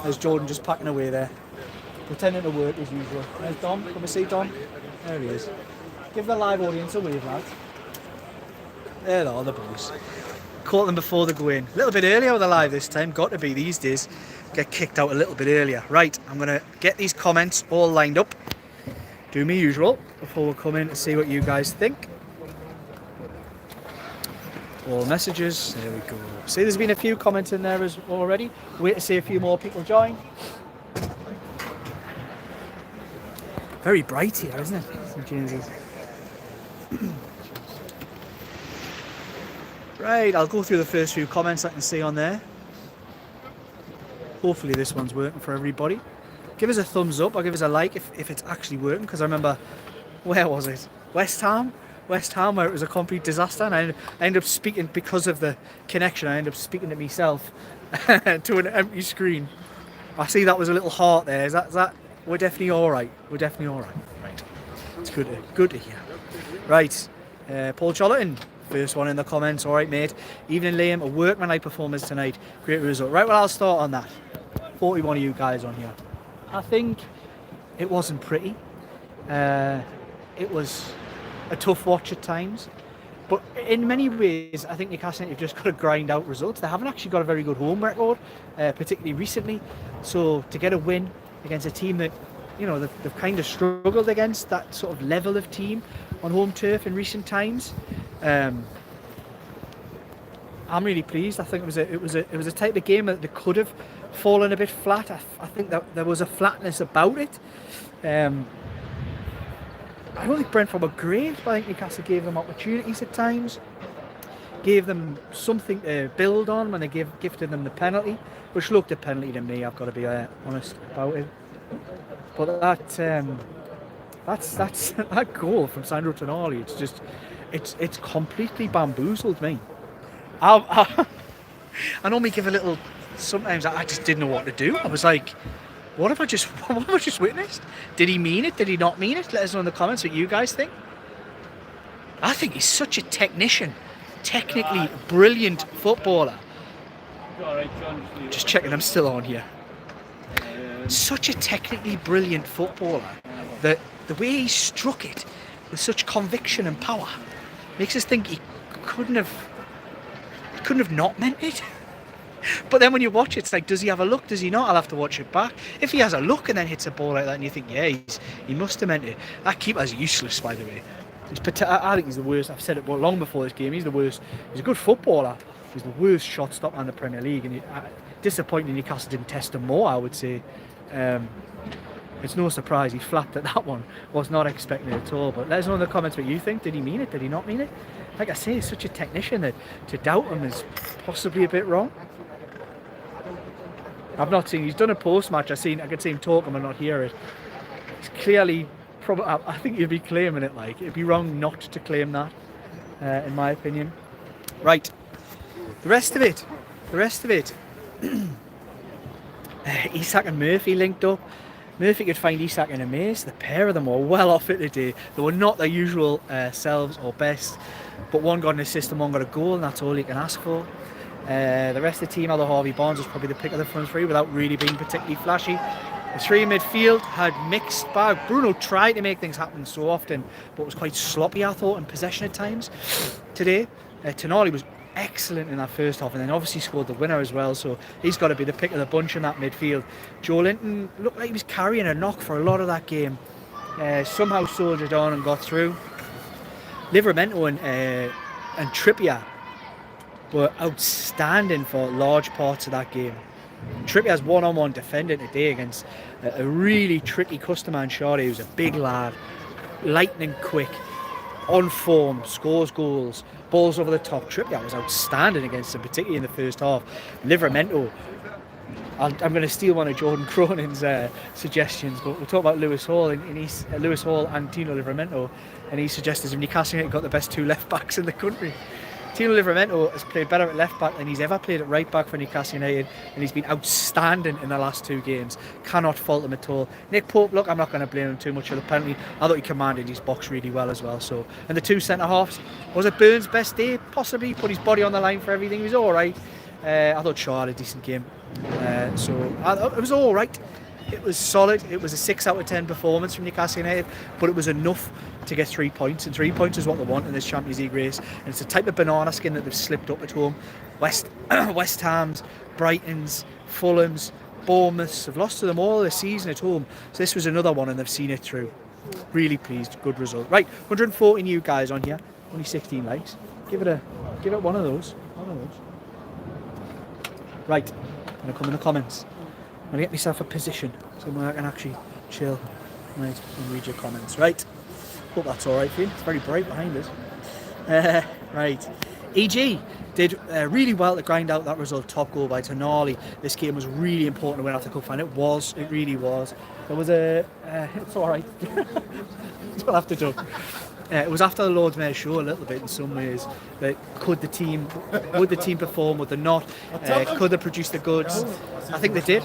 There's Jordan just packing away there, pretending to work as usual. There's Dom. Come and see Dom. There he is. Give the live audience a wave, lads. There they are, the boys. Caught them before they go in. A little bit earlier with the live this time. Got to be these days. Get kicked out a little bit earlier. Right, I'm going to get these comments all lined up. Do me usual before we come in to see what you guys think. All messages. There we go. See, there's been a few comments in there as already. Wait to see a few more people join. Very bright here, isn't it? St. James's. Right, I'll go through the first few comments I can see on there. Hopefully this one's working for everybody. Give us a thumbs up or give us a like if it's actually working, because I remember, where was it? West Ham, where it was a complete disaster, and I ended up speaking, because of the connection, I ended up speaking to myself to an empty screen. I see that was a little heart there. Is that we're definitely all right. We're definitely all right. Right. It's good to hear. Right. Paul Charlton, first one in the comments. All right, mate. Evening, Liam. A workmanlike performance tonight. Great result. Right. Well, I'll start on that. 41 of you guys on here. I think it wasn't pretty. It was a tough watch at times. But in many ways, I think Newcastle United have just got to grind out results. They haven't actually got a very good home record, particularly recently. So to get a win against a team that, you know, they've kind of struggled against, that sort of level of team on home turf in recent times, I'm really pleased. I think it was a type of game that they could have fallen a bit flat. I think that there was a flatness about it. I don't think Brentford were great, but I think Newcastle gave them opportunities at times, gave them something to build on when they gifted them the penalty, which looked a penalty to me, I've got to be honest about it. But that goal from Sandro Tonali, it's completely bamboozled me. I normally give a little. Sometimes I just didn't know what to do. I was like, what have I just witnessed? Did he mean it? Did he not mean it? Let us know in the comments what you guys think. I think he's such a technician, technically brilliant footballer. Just checking I'm still on here. Such a technically brilliant footballer that the way he struck it with such conviction and power makes us think he couldn't have not meant it. But then when you watch it, it's like, does he have a look? Does he not? I'll have to watch it back. If he has a look and then hits a ball like that and you think, yeah, he must have meant it. That keeper's useless, by the way. I think he's the worst. I've said it long before this game. He's the worst. He's a good footballer. He's the worst shot stopper in the Premier League. And disappointing Newcastle didn't test him more, I would say. It's no surprise he flapped at that one. Was not expecting it at all. But let us know in the comments what you think. Did he mean it? Did he not mean it? Like I say, he's such a technician that to doubt him is possibly a bit wrong. I've not seen. He's done a post-match. I could see him talking and not hear it. It's clearly, probably. I think he'd be claiming it. Like, it'd be wrong not to claim that, in my opinion. Right. The rest of it. Isak and Murphy linked up. Murphy could find Isak in a maze. The pair of them were well off it today. They were not their usual selves or best, but one got an assist and one got a goal, and that's all you can ask for. The rest of the team, although Harvey Barnes was probably the pick of the front three without really being particularly flashy. The three in midfield had mixed bag. Bruno tried to make things happen so often, but was quite sloppy, I thought, in possession at times today. Tonali was excellent in that first half, and then obviously scored the winner as well, so he's got to be the pick of the bunch in that midfield. Joe Linton looked like he was carrying a knock for a lot of that game. Somehow soldiered on and got through. Livramento and Trippier were outstanding for large parts of that game. Trippier's one-on-one defending today against a really tricky customer in Shardy, who's a big lad, lightning quick, on form, scores goals, balls over the top. Trippier was outstanding against him, particularly in the first half. Livramento, I'm going to steal one of Jordan Cronin's suggestions, but we'll talk about Lewis Hall and Tino Livramento, and he suggested if Newcastle United got the best two left backs in the country. Tino Livramento has played better at left back than he's ever played at right back for Newcastle United, and he's been outstanding in the last two games. Cannot fault him at all. Nick Pope, look, I'm not going to blame him too much for the penalty. I thought he commanded his box really well as well. So, and the two centre halves, was it Burns' best day? Possibly. Put his body on the line for everything. He was all right. I thought Shaw had a decent game. So it was all right. It was solid. It was a 6 out of 10 performance from Newcastle United, but it was enough to get 3 points. And 3 points is what they want in this Champions League race. And it's a type of banana skin that they've slipped up at home. West Ham's, Brighton's, Fulham's, Bournemouths have lost to them all this season at home. So this was another one, and they've seen it through. Really pleased. Good result. Right, 140 new guys on here. Only 16 likes. Give it one of those. Right, I'm gonna come in the comments. I'm going to get myself a position somewhere I can actually chill, right, and read your comments, right? Hope that's alright for you. It's very bright behind us. Right. EG did really well to grind out that result. Top goal by Tonali. This game was really important to win after the cup final. It really was. There was it's alright. That's what I have to do. It was after the Lord's Mayor show a little bit in some ways. That would the team perform? Would they not? Could they produce the goods? I think they did.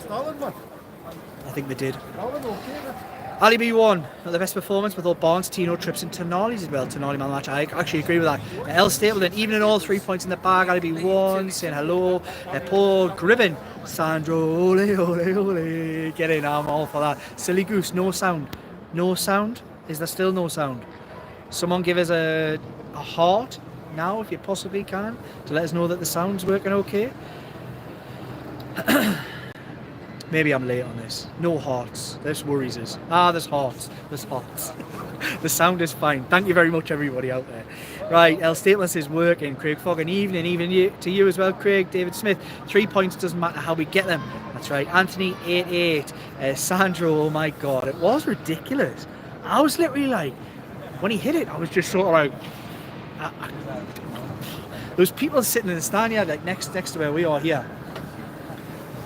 Ali B won. Not the best performance with all Barnes, Tino, Trips and Tonali's as well. Tonali man match. I actually agree with that. El Stapleton, even in all 3 points in the bag. Ali B won. Saying hello. Paul Gribben. Sandro, ole. Get in, I'm all for that. Silly Goose, no sound. No sound? Is there still no sound? Someone give us a heart now, if you possibly can, to let us know that the sound's working okay. Maybe I'm late on this. No hearts. This worries us. There's hearts. The sound is fine. Thank you very much, everybody out there. Right, El Stateless is working. Craig Fogg, an evening to you as well, Craig. David Smith, 3 points, doesn't matter how we get them. That's right. Anthony, 8-8. Sandro, oh my God, it was ridiculous. I was literally like, when he hit it, I was just sort of like, there was people sitting in the stand here, like next to where we are here,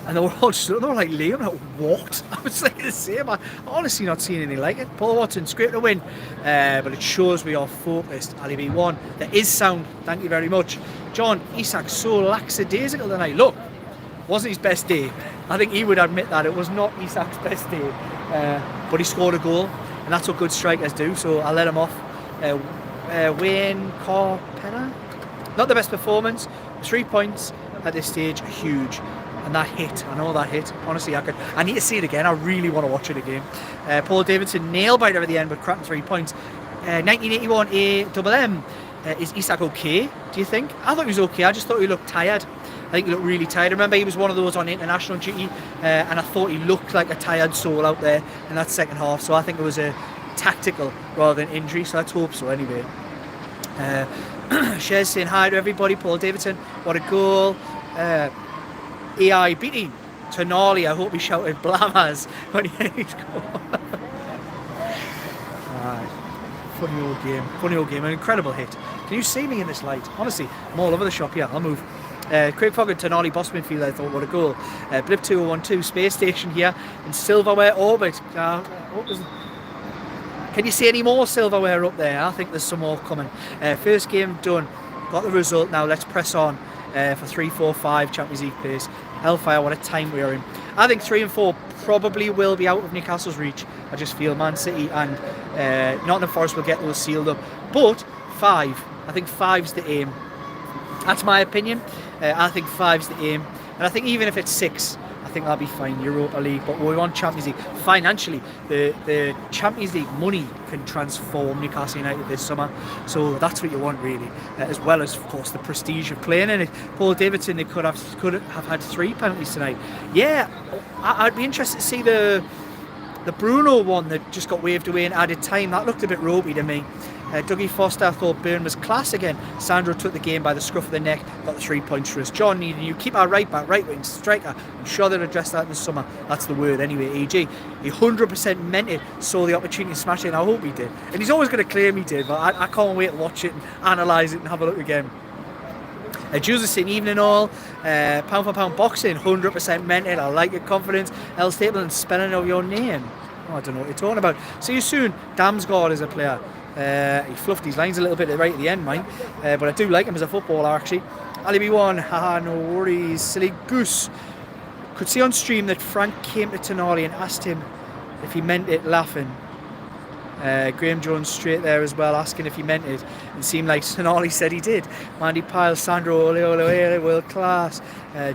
and they were all just, they were like, Liam, like, what? I was like the same. I honestly not seen anything like it. Paul Watson, great to win, but it shows we are focused. Ali B won. There is sound. Thank you very much. John Isak, so lackadaisical tonight. Look, wasn't his best day. I think he would admit that it was not Isak's best day, but he scored a goal. And that's what good strikers do, so I'll let him off. Wayne Carpenter, not the best performance. 3 points at this stage, huge. And that hit, I know that hit. Honestly, I need to see it again. I really want to watch it again. Paul Davidson, nail biter at the end, but cracking 3 points. 1981 AMM. Is Isak okay, do you think? I thought he was okay. I just thought he looked tired. I think he looked really tired. I remember he was one of those on international duty, and I thought he looked like a tired soul out there in that second half. So I think it was a tactical rather than injury. So let's hope so anyway. Shez saying hi to everybody. Paul Davidson, what a goal. AI beating Tonali. I hope he shouted blamas when he hit his goal. Right. Funny old game. An incredible hit. Can you see me in this light? Honestly, I'm all over the shop here. I'll move. Craig Fogg and Tonali, boss midfield, I thought, what a goal. Blip 2012, space station here in silverware orbit. Can you see any more silverware up there? I think there's some more coming. First game done, got the result. Now let's press on for 3, 4, 5 Champions League place. Hellfire, what a time we are in. I think 3 and 4 probably will be out of Newcastle's reach. I just feel Man City and Nottingham Forest will get those sealed up. But 5, I think 5's the aim. That's my opinion. I think 5's the aim. And I think even if it's 6, I think that'll be fine. Europa League, but we want Champions League. Financially, the Champions League money can transform Newcastle United this summer. So that's what you want, really. As well as, of course, the prestige of playing in it. Paul Davidson, they could have had 3 penalties tonight. Yeah, I'd be interested to see the Bruno one that just got waved away and added time. That looked a bit ropey to me. Dougie Foster thought Byrne was class again. Sandro took the game by the scruff of the neck, got the 3 points for us. John needed you keep our right back, right wing striker. I'm sure they'll address that in the summer. That's the word anyway. EG, he 100% meant it, saw the opportunity to smash it, and I hope he did. And he's always going to claim he did, but I can't wait to watch it and analyse it and have a look again. Jules saying evening all, pound for pound boxing, 100% meant it. I like your confidence. El Stapleton spelling out your name. Oh, I don't know what you're talking about. See you soon. Damsgaard is a player. He fluffed his lines a little bit right at the end, mate. But I do like him as a footballer, actually. Ali B1, haha, no worries. Silly Goose. Could see on stream that Frank came to Tonali and asked him if he meant it, laughing. Graham Jones straight there as well, asking if he meant it. It seemed like Sonali said he did. Mandy Pyle, Sandro, ole, ole, ole, world class.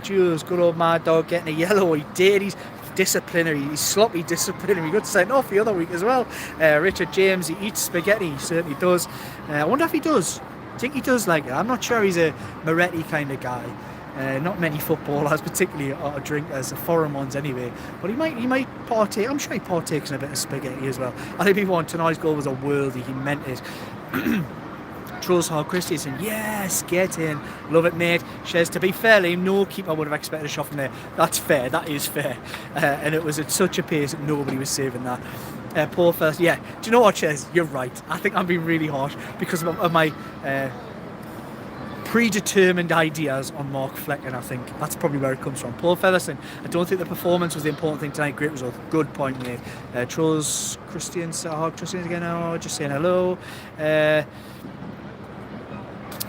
Jules, good old Mad Dog getting a yellow. He did. He's disciplinary. He's sloppy disciplinary. He got sent off the other week as well. Richard James, he eats spaghetti. He certainly does. I wonder if he does. I think he does like it. I'm not sure he's a Moretti kind of guy. Not many footballers, particularly are drinkers, foreign ones anyway. But he might partake. I'm sure he partakes in a bit of spaghetti as well. I think people want tonight's goal was a worldie. He meant it. Trolls Hall Christensen, yes, get in. Love it, mate. Shares, to be fair, Liam, no keeper would have expected a shot from there. That's fair, that is fair. And it was at such a pace that nobody was saving that. Paul first, yeah. Do you know what, Shares? You're right. I think I'm being really harsh because of my predetermined ideas on Mark Fleck, and I think that's probably where it comes from. Paul Featherstone, I don't think the performance was the important thing tonight. Great result. Good point, mate. Trolls Christians again. Oh, just saying hello.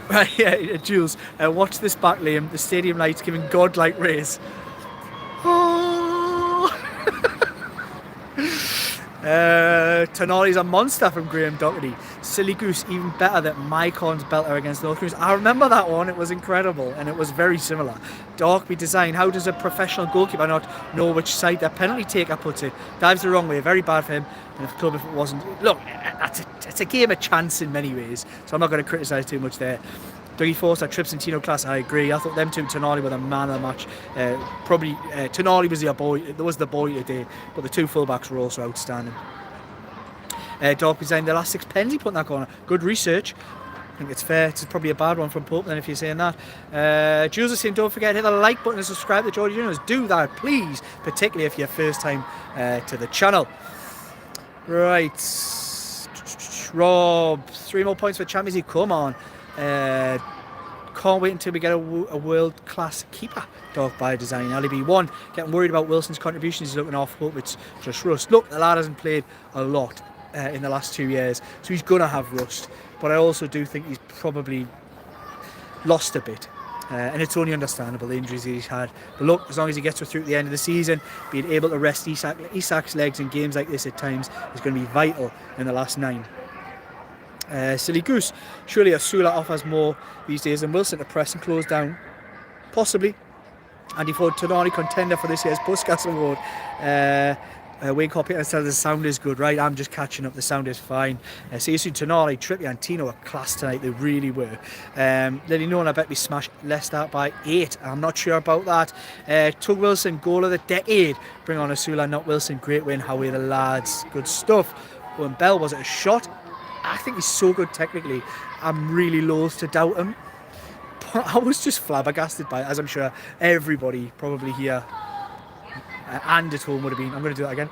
Right, yeah, Jules, watch this back, Liam. The stadium lights giving godlike rays. Oh. Tonali's a monster from Graham Doherty. Silly Goose, even better than Mycon's belter against North Cruise. I remember that one, it was incredible and it was very similar. Darkby design, how does a professional goalkeeper not know which side their penalty taker puts it? Dives the wrong way, very bad for him. And if club, if it wasn't, look, it's a game of chance in many ways, so I'm not going to criticise too much there. Dougie Forster, Trips and Tino class, I agree. I thought them two, Tonali were the man of the match. Probably Tonali was the boy today, but the two fullbacks were also outstanding. Dark designed the last 6 pens he put in that corner. Good research. I think it's fair. It's probably a bad one from Pope then if you're saying that. Jules is saying, don't forget, hit the like button and subscribe to Geordie Juniors. Do that, please, particularly if you're first time to the channel. Right. Rob, 3 more points for Champions League. Come on. Can't wait until we get a world-class keeper. Dog by design. Ali B1, getting worried about Wilson's contributions. He's looking off. Hope it's just rust. Look, the lad hasn't played a lot in the last 2 years, so he's going to have rust. But I also do think he's probably lost a bit. And it's only understandable, the injuries he's had. But look, as long as he gets through to the end of the season, being able to rest Isak's legs in games like this at times is going to be vital in the last 9. Silly Goose, surely Asula offers more these days than Wilson to press and close down. Possibly. Andy Ford, Tonali contender for this year's Puskas Award. Wayne Copy said the sound is good, right? I'm just catching up, the sound is fine. See you soon. Tonali, Trippier and Tino were class tonight, they really were. Lily Nolan, I bet we smashed Leicester by 8. I'm not sure about that. Tug Wilson, goal of the decade. Bring on Asula, not Wilson. Great win. How are the lads? Good stuff. Owen Bell, was it a shot? I think he's so good technically. I'm really loath to doubt him. But I was just flabbergasted by it, as I'm sure everybody probably here and at home would have been. I'm going to do that again.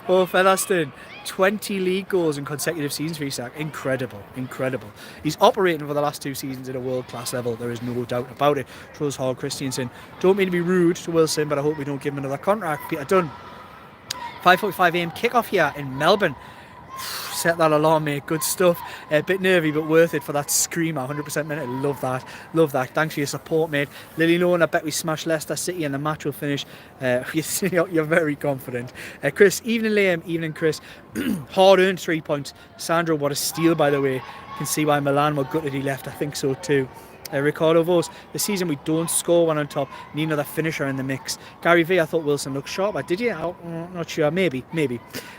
Oh, Featherstone, 20 league goals in consecutive seasons for Isak. Incredible, incredible. He's operating for the last 2 seasons at a world-class level. There is no doubt about it. Trolls Hall Christensen. Don't mean to be rude to Wilson, but I hope we don't give him another contract. Peter Dunn. 5:45 AM kickoff here in Melbourne. Set that alarm, mate. Good stuff. A bit nervy, but worth it for that screamer. 100% minute. Love that. Love that. Thanks for your support, mate. Lily Nolan, I bet we smash Leicester City and the match will finish. You're very confident. Chris, evening Liam, evening Chris. Hard-earned 3 points. Sandro, what a steal, by the way. You can see why Milan were gutted he left. I think so too. Ricardo Vos, the season we don't score one on top, need another finisher in the mix. Gary V, I thought Wilson looked sharp. Did you? I'm not sure. Maybe.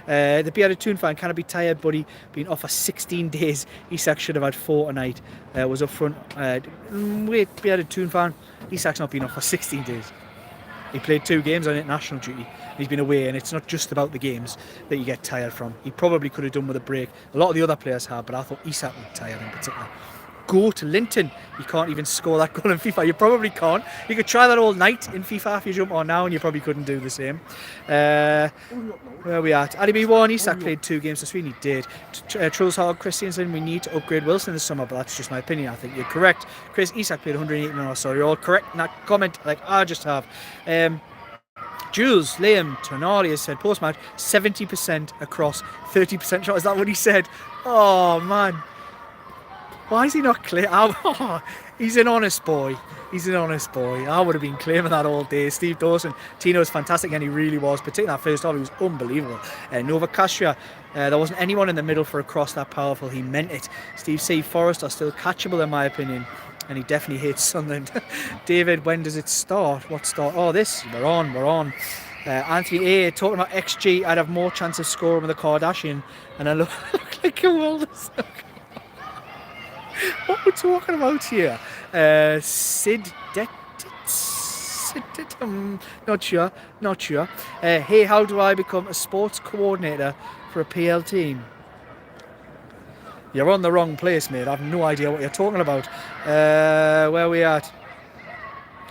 The Bearded Toon fan, can I be tired, buddy? Been off for 16 days. Isak should have had 4 tonight. Was up front. Wait, Bearded Toon fan. Isak's not been off for 16 days. He played 2 games on international duty. He's been away, and it's not just about the games that you get tired from. He probably could have done with a break. A lot of the other players have, but I thought Isak looked tired in particular. Go to Linton. You can't even score that goal in FIFA. You probably can't. You could try that all night in FIFA if you jump on now, and you probably couldn't do the same. Where are we at? Ali B1, Isak played 2 games this week. He did. Trolls Hog Christiansen, we need to upgrade Wilson this summer, but that's just my opinion. I think you're correct. Chris, Isak played 108 minutes. So you're all correct in that comment, like I just have. Jules, Liam, Tonali has said post-match 70% across 30% shot. Is that what he said? Oh, man. Why is he not clear? He's an honest boy. He's an honest boy. I would have been claiming that all day. Steve Dawson, Tino's fantastic, and he really was. Particularly that first half, he was unbelievable. Nova Castria, there wasn't anyone in the middle for a cross that powerful. He meant it. Steve C. Forrest are still catchable in my opinion, and he definitely hates Sunderland. David, when does it start? What start? Oh, this. We're on. Anthony A. talking about XG. I'd have more chance of scoring with a Kardashian, and I look like a world of stuff. What we're talking about here? Not sure. Hey, how do I become a sports coordinator for a PL team? You're on the wrong place, mate. I have no idea what you're talking about. Where are we at?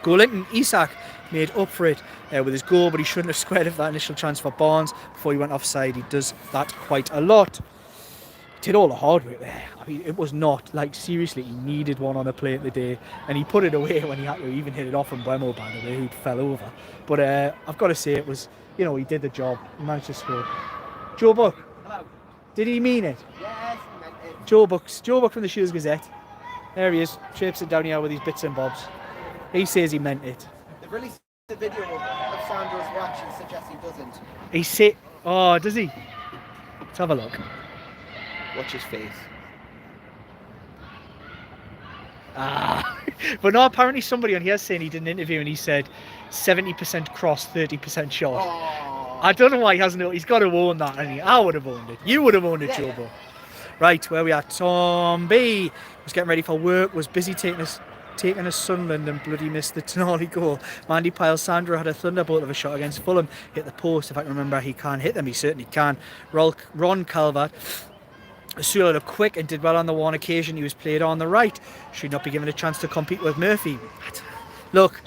Go Linton. Isak made up for it with his goal, but he shouldn't have squared it for that initial chance for Barnes before he went offside. He does that quite a lot. Did all the hard work there. I mean, it was not, like, seriously, he needed one on a plate today, and he put it away when he had to even hit it off from Buemo, by the way, who fell over. But I've got to say, it was, you know, he did the job. He managed to score. Joe Buck. Hello. Did he mean it? Yes, he meant it. Joe Buck from the Shields Gazette. There he is, shapes it down here with his bits and bobs. He says he meant it. They've released a video of Sandro's watch and suggests he doesn't. Oh, does he? Let's have a look. Watch his face. But no, apparently somebody on here saying he did an interview and he said 70% cross, 30% shot. Oh. I don't know why he hasn't. He's got to own that, hasn't he? I would have owned it. You would have owned it, Joe Buck. Right, where we are. Tom B was getting ready for work, was busy taking us Sunderland and bloody missed the Tonali goal. Mandy Pyle Sandro had a thunderbolt of a shot against Fulham. Hit the post. If I can remember, he can't hit them. He certainly can. Ron Calvert. Sula looked quick and did well on the one occasion he was played on the right. Should not be given a chance to compete with Murphy. Look,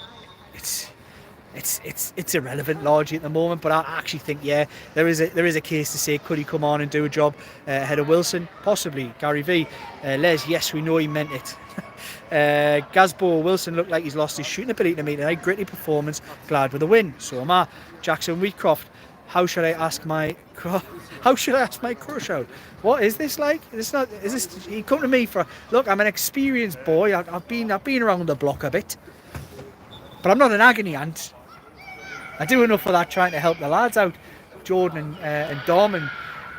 it's irrelevant largely at the moment, but I actually think there is a case to say could he come on and do a job ahead of Wilson? Possibly. Gary V. Les, yes, we know he meant it. Gazbo Wilson looked like he's lost his shooting ability to meet tonight. Gritty performance. Glad with the win. So am I. Jackson Wheatcroft. How should I ask my crush out? What is this like? Is this? He come to me for look. I'm an experienced boy. I've been around the block a bit, but I'm not an agony aunt. I do enough for that, trying to help the lads out, Jordan and Dom and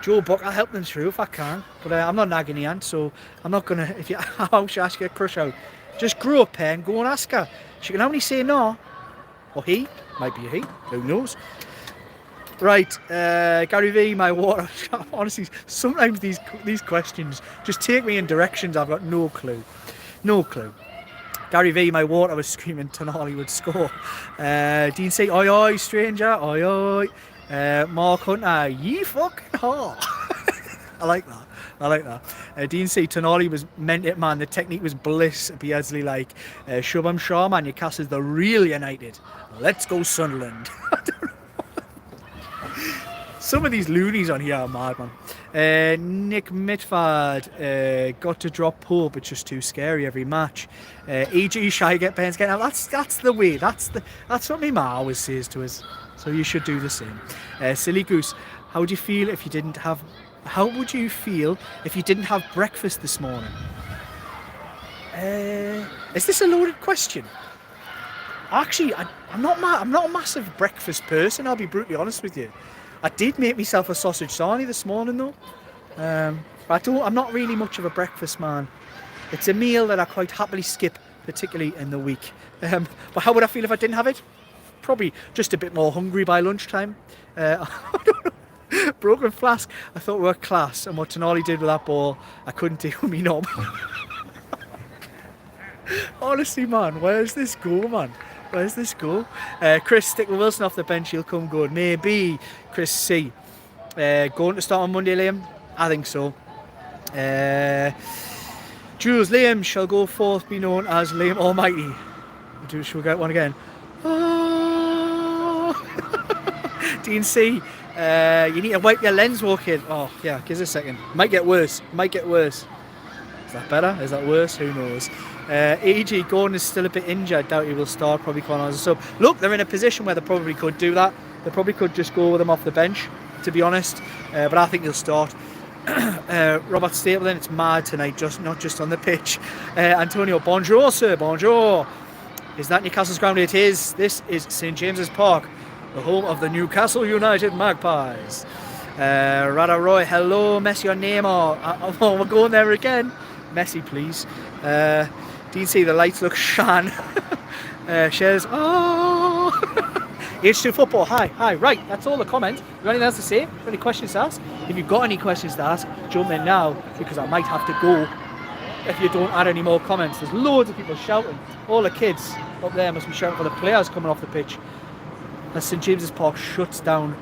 Joe Buck. I'll help them through if I can, but I'm not an agony aunt, so I'm not gonna. How should I ask your crush out? Just grow up, and go and ask her. She can only say no, or he might be a he. Who knows? Right, Gary V, my water. Honestly, sometimes these questions just take me in directions I've got no clue. Gary V, my water was screaming Tonali would score. Dean C, oi oi stranger, oi oi. Mark Hunter, ye fucking whore. I like that. Dean C, Tonali was meant it, man. The technique was bliss. Beardsley like Shubham Sharma, Newcastle's the real United. Let's go Sunderland. Some of these loonies on here are mad, man. Nick Mitford got to drop Pope. It's just too scary every match. E.G. Shy get Ben's getting out. That's the way. That's what my ma always says to us. So you should do the same. Silly Goose, how would you feel if you didn't have breakfast this morning? Is this a loaded question? Actually, I'm not a massive breakfast person. I'll be brutally honest with you. I did make myself a sausage sarnie this morning though. But I'm not really much of a breakfast man. It's a meal that I quite happily skip, particularly in the week. But how would I feel if I didn't have it? Probably just a bit more hungry by lunchtime. I don't know. Broken flask. I thought we were class, and what Tonali did with that ball, I couldn't do with me knob. Honestly, man, where's this go, man? Where's this go? Chris, stick with Wilson off the bench, he'll come good. Maybe. Chris C. Going to start on Monday, Liam? I think so. Jules, Liam shall go forth, be known as Liam Almighty. Should we get one again? Oh. Dean C. You need to wipe your lens, walking. Oh, yeah, give us a second. Might get worse. Is that better? Is that worse? Who knows? E.G. Gordon is still a bit injured. Doubt he will start. Probably come on as a sub. Look, they're in a position where they probably could do that. They probably could just go with him off the bench, to be honest. But I think he'll start. Robert Stapleton, it's mad tonight, not just on the pitch. Antonio, bonjour, sir, bonjour. Is that Newcastle's ground? It is. This is St James's Park, the home of the Newcastle United Magpies. Rada Roy, hello, Messi or Neymar? Oh, we're going there again. Messi, please. DC, the lights look shan. Shares, oh. H2 Football, hi. Right, that's all the comments. You got anything else to say? Any questions to ask? If you've got any questions to ask, jump in now, because I might have to go if you don't add any more comments. There's loads of people shouting. All the kids up there must be shouting for the players coming off the pitch as St James's Park shuts down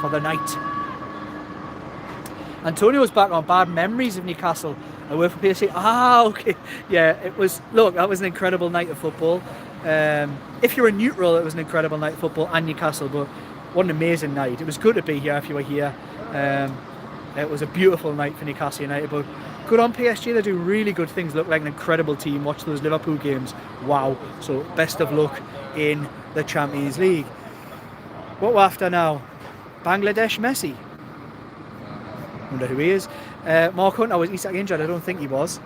for the night. Antonio's back on bad memories of Newcastle. I work for PSC. Okay. Yeah, it was. Look, that was an incredible night of football. If you're a neutral, it was an incredible night of football and Newcastle, but what an amazing night. It was good to be here if you were here. It was a beautiful night for Newcastle United, but good on PSG. They do really good things, look like an incredible team. Watch those Liverpool games. Wow. So best of luck in the Champions League. What we're after now? Bangladesh Messi. Wonder who he is. Mark Hunter, was Isak injured? I don't think he was.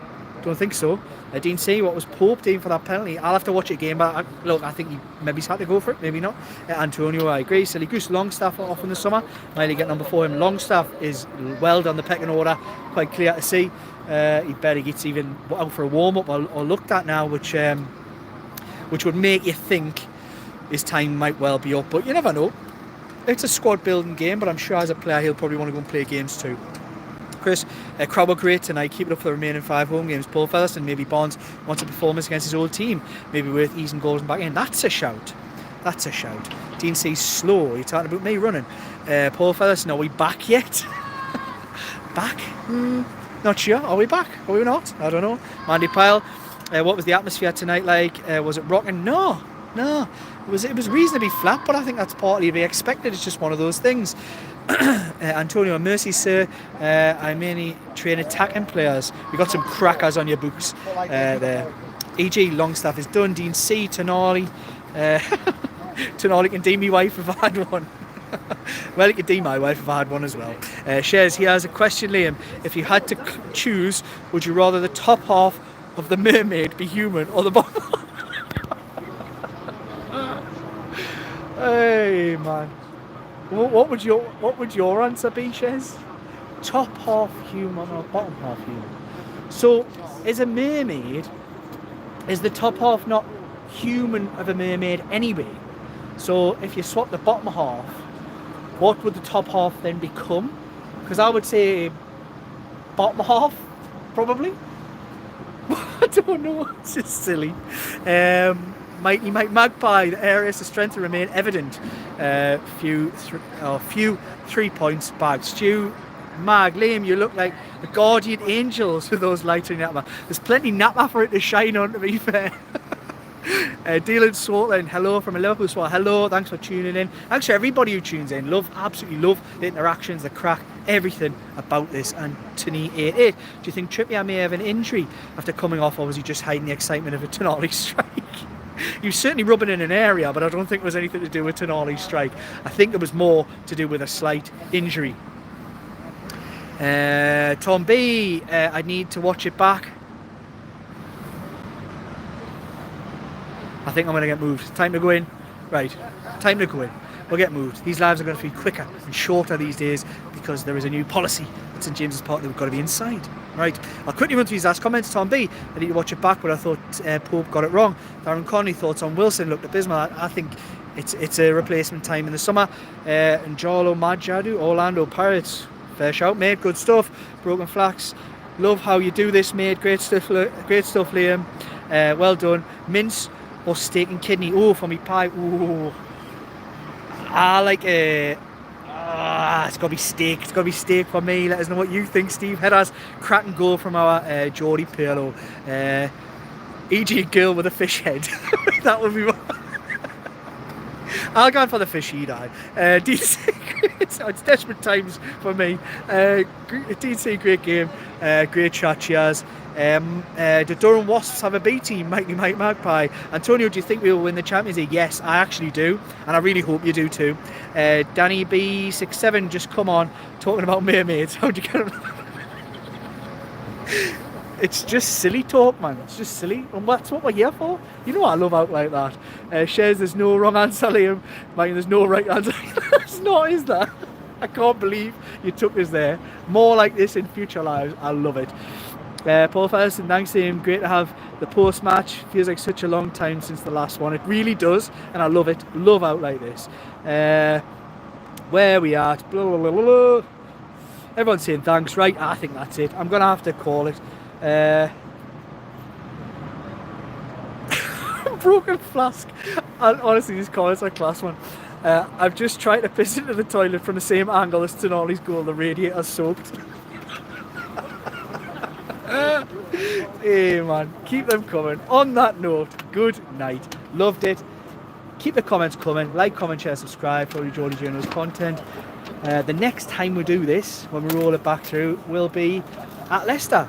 Don't think so. Dean C, what was Pope doing for that penalty? I'll have to watch it again, but I think he maybe had to go for it, maybe not. Antonio, I agree. Silly Goose, Longstaff off in the summer. Miley getting on before him. Longstaff is well down the pecking order, quite clear to see. He barely gets even out for a warm-up or looked at now, which would make you think his time might well be up, but you never know. It's a squad building game, but I'm sure as a player he'll probably want to go and play games too. Chris, crowd were great tonight. Keep it up for the remaining 5 home games. Paul Featherstone, maybe Bonds wants a performance against his old team. Maybe worth easing goals and back in. That's a shout. Dean C's slow. You're talking about me running. Paul Featherstone, are we back yet? Back? Not sure. Are we back? Are we not? I don't know. Mandy Pyle, what was the atmosphere tonight like? Was it rocking? No. It was reasonably flat, but I think that's partly to be expected. It's just one of those things. Antonio, mercy sir, I mainly train attacking players. We got some crackers on your books there. E.G. Longstaff is done. Dean C. Tonali can deem me wife if I had one. Well, he could deem my wife if I had one as well. Shares, he has a question, Liam. If you had to choose, would you rather the top half of the mermaid be human or the bottom half? Hey man, what would your answer be, Shez? Top half human or bottom half human? So, is a mermaid, is the top half not human of a mermaid anyway? So if you swap the bottom half, what would the top half then become? Because I would say bottom half, probably. I don't know. It's just silly. Mighty Mike Magpie, the areas of strength to remain evident. Few 3 points back. Stu, Mag, Liam, you look like the guardian angels with those lights in Napper. There's plenty Napper for it to shine on, to be fair. Dylan Swartland, hello from a Liverpool Swat. Hello, thanks for tuning in. Thanks for everybody who tunes in. Absolutely love the interactions, the crack, everything about this. Anthony 88. Do you think Trippier may have an injury after coming off, or was he just hiding the excitement of a Tonali strike? He was certainly rubbing in an area, but I don't think it was anything to do with Tonali's strike. I think it was more to do with a slight injury. Tom B, I need to watch it back. I think I'm going to get moved. Time to go in. Right, time to go in. We'll get moved. These lives are going to be quicker and shorter these days because there is a new policy at St James's Park that we've got to be inside. Right, I'll quickly run through these last comments. Tom B, I need to watch it back, but I thought Pope got it wrong. Darren Conley, thoughts on Wilson looked abysmal. I think it's a replacement time in the summer. And Jalo Majadu, Orlando Pirates, fair shout, mate. Good stuff. Broken Flax, love how you do this, mate. Great stuff, Liam. Well done. Mince or steak and kidney. Oh, for me pie. Ooh, I like a. It's got to be steak. It's got to be steak for me. Let us know what you think, Steve. Headers, crack and go from our Geordie Pirlo. E.g. girl with a fish head. That would be one. I'll go for the fish head. DC, it's desperate times for me. DC, great game. Great chat, cheers. Do Durham Wasps have a B team? Mike Magpie. Antonio, do you think we will win the Champions League? Yes, I actually do, and I really hope you do too. Danny B67, just come on, talking about mermaids. How'd you get them? It's just silly talk, man. It's just silly, and that's what we're here for. You know what I love out like that. Shares, there's no wrong answer, Liam. Mike, there's no right answer. It's not, is there? I can't believe you took us there. More like this in future lives. I love it. Paul Ferguson, thanks to him. Great to have the post-match. Feels like such a long time since the last one. It really does, and I love it. Love out like this. Where we are. Blah, blah, blah, blah. Everyone's saying thanks, right? I think that's it. I'm gonna have to call it. Broken flask. And honestly, these comments are class one. I've just tried to piss into the toilet from the same angle as Tonali's goal. The radiator's soaked. Hey man, keep them coming. On that note, good night. Loved it. Keep the comments coming. Like, comment, share, subscribe for Geordie Journal's content. The next time we do this, when we roll it back through, will be at Leicester.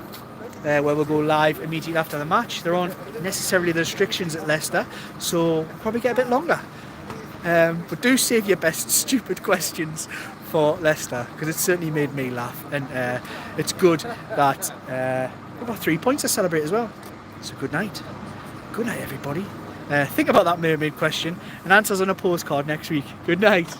Where we'll go live immediately after the match. There aren't necessarily the restrictions at Leicester, so we'll probably get a bit longer. But do save your best stupid questions for Leicester, because it certainly made me laugh, and it's good that we've got 3 points to celebrate as well. So good night. Good night, everybody. Think about that mermaid question and answers on a postcard next week. Good night.